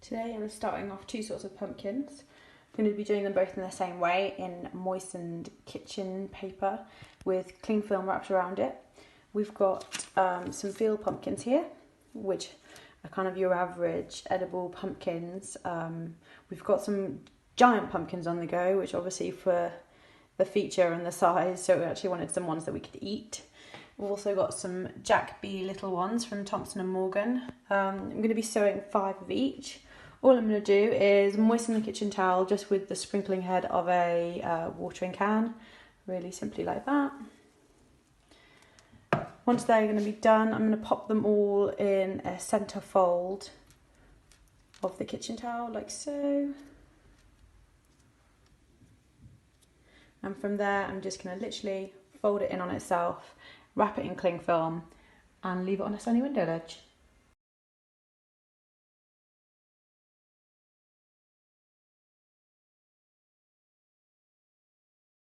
Today I'm starting off two sorts of pumpkins. I'm going to be doing them both in the same way, in moistened kitchen paper with cling film wrapped around it. We've got some field pumpkins here, which are kind of your average edible pumpkins. We've got some giant pumpkins on the go, which obviously for the feature and the size, so we actually wanted some ones that we could eat. We've also got some Jack B little ones from Thompson & Morgan. I'm going to be sowing 5 of each. All I'm going to do is moisten the kitchen towel just with the sprinkling head of a watering can, really simply like that. Once they're going to be done, I'm going to pop them all in a centre fold of the kitchen towel, like so. And from there, I'm just going to literally fold it in on itself, wrap it in cling film, and leave it on a sunny window ledge.